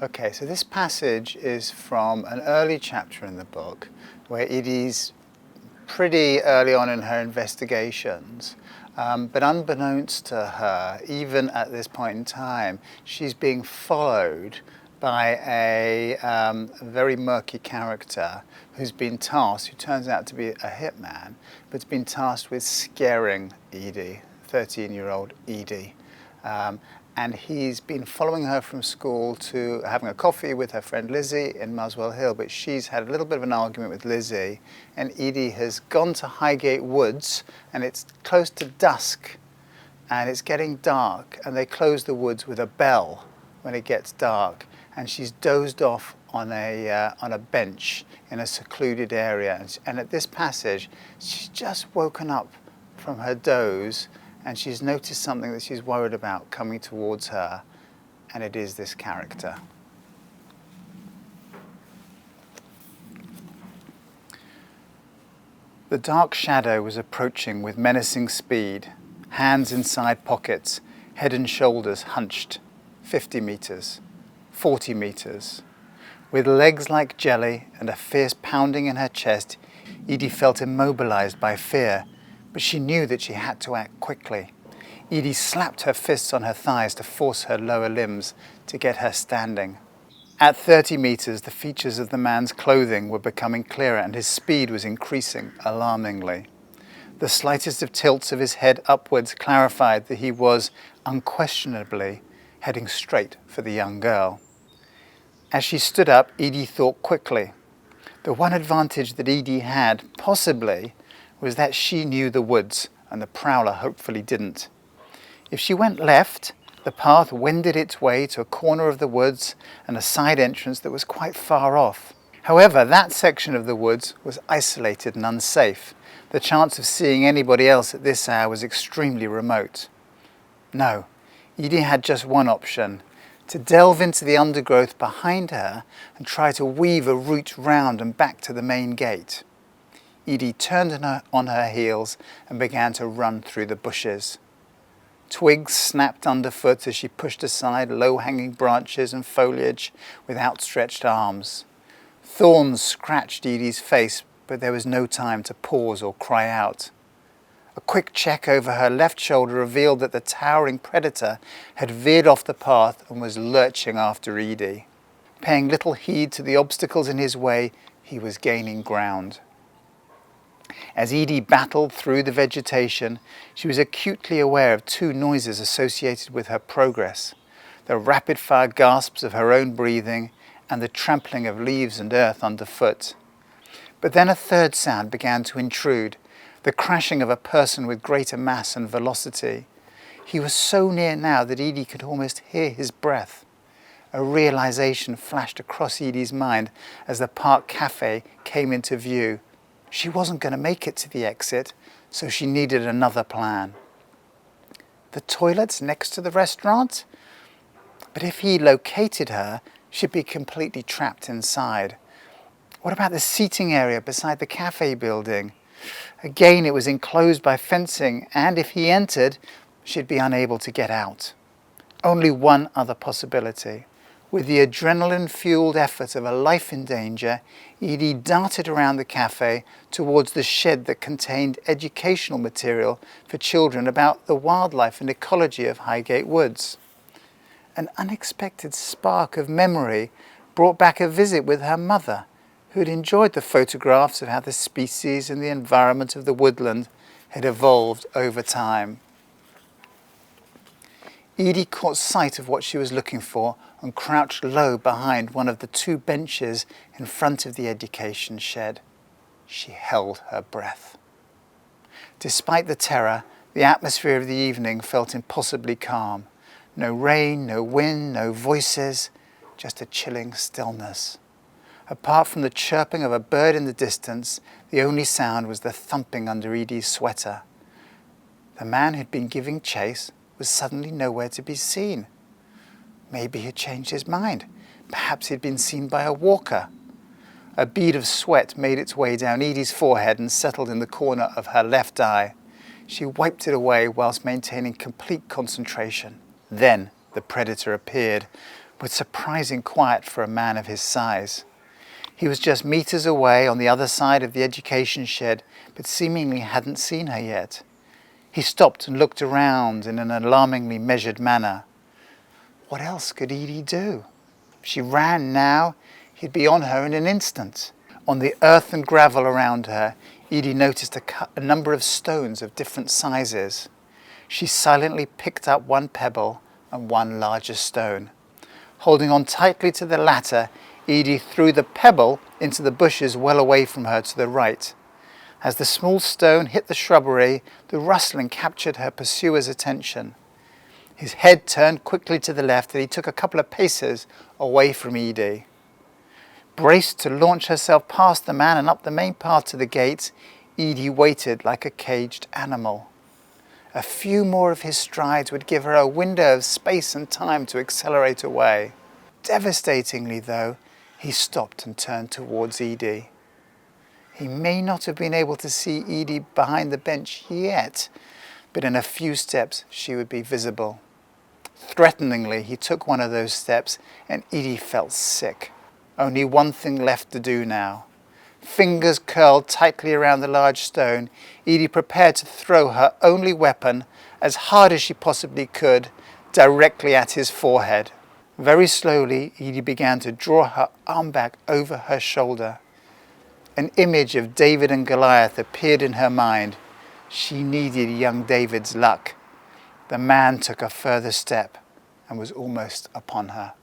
Okay, so this passage is from an early chapter in the book where Edie's pretty early on in her investigations, but unbeknownst to her, even at this point in time, she's being followed by a very murky character who's been tasked, who turns out to be a hitman, but's been tasked with scaring Edie, 13-year-old Edie. And he's been following her from school to having a coffee with her friend Lizzie in Muswell Hill, but she's had a little bit of an argument with Lizzie, and Edie has gone to Highgate Woods, and it's close to dusk, and it's getting dark, and they close the woods with a bell when it gets dark, and she's dozed off on a bench in a secluded area, and at this passage, she's just woken up from her doze, and she's noticed something that she's worried about coming towards her, and it is this character. The dark shadow was approaching with menacing speed, hands inside pockets, head and shoulders hunched, 50 meters, 40 meters. With legs like jelly and a fierce pounding in her chest, Edie felt immobilized by fear, but she knew that she had to act quickly. Edie slapped her fists on her thighs to force her lower limbs to get her standing. At 30 meters, the features of the man's clothing were becoming clearer and his speed was increasing alarmingly. The slightest of tilts of his head upwards clarified that he was unquestionably heading straight for the young girl. As she stood up, Edie thought quickly. The one advantage that Edie had, possibly, was that she knew the woods and the prowler hopefully didn't. If she went left, the path wended its way to a corner of the woods and a side entrance that was quite far off. However, that section of the woods was isolated and unsafe. The chance of seeing anybody else at this hour was extremely remote. No, Edie had just one option: to delve into the undergrowth behind her and try to weave a route round and back to the main gate. Edie turned on her heels and began to run through the bushes. Twigs snapped underfoot as she pushed aside low-hanging branches and foliage with outstretched arms. Thorns scratched Edie's face, but there was no time to pause or cry out. A quick check over her left shoulder revealed that the towering predator had veered off the path and was lurching after Edie. Paying little heed to the obstacles in his way, he was gaining ground. As Edie battled through the vegetation, she was acutely aware of two noises associated with her progress: the rapid-fire gasps of her own breathing and the trampling of leaves and earth underfoot. But then a third sound began to intrude, the crashing of a person with greater mass and velocity. He was so near now that Edie could almost hear his breath. A realization flashed across Edie's mind as the park cafe came into view. She wasn't going to make it to the exit, so she needed another plan. The toilets next to the restaurant? But if he located her, she'd be completely trapped inside. What about the seating area beside the cafe building? Again, it was enclosed by fencing, and if he entered, she'd be unable to get out. Only one other possibility. With the adrenaline-fueled effort of a life in danger, Edie darted around the cafe towards the shed that contained educational material for children about the wildlife and ecology of Highgate Woods. An unexpected spark of memory brought back a visit with her mother, who had enjoyed the photographs of how the species and the environment of the woodland had evolved over time. Edie caught sight of what she was looking for and crouched low behind one of the two benches in front of the education shed. She held her breath. Despite the terror, the atmosphere of the evening felt impossibly calm. No rain, no wind, no voices, just a chilling stillness. Apart from the chirping of a bird in the distance, the only sound was the thumping under Edie's sweater. The man who'd been giving chase was suddenly nowhere to be seen. Maybe he'd changed his mind. Perhaps he'd been seen by a walker. A bead of sweat made its way down Edie's forehead and settled in the corner of her left eye. She wiped it away whilst maintaining complete concentration. Then the predator appeared. with surprising quiet for a man of his size. He was just meters away on the other side of the education shed, but seemingly hadn't seen her yet. He stopped and looked around in an alarmingly measured manner. What else could Edie do? If she ran now, he'd be on her in an instant. On the earth and gravel around her, Edie noticed a number of stones of different sizes. She silently picked up one pebble and one larger stone. Holding on tightly to the latter, Edie threw the pebble into the bushes well away from her to the right. As the small stone hit the shrubbery, the rustling captured her pursuer's attention. His head turned quickly to the left and he took a couple of paces away from Edie. Braced to launch herself past the man and up the main path to the gate, Edie waited like a caged animal. A few more of his strides would give her a window of space and time to accelerate away. Devastatingly, though, he stopped and turned towards Edie. He may not have been able to see Edie behind the bench yet, but in a few steps she would be visible. Threateningly, he took one of those steps and Edie felt sick. Only one thing left to do now. Fingers curled tightly around the large stone, Edie prepared to throw her only weapon, as hard as she possibly could, directly at his forehead. Very slowly, Edie began to draw her arm back over her shoulder. An image of David and Goliath appeared in her mind. She needed young David's luck. The man took a further step and was almost upon her.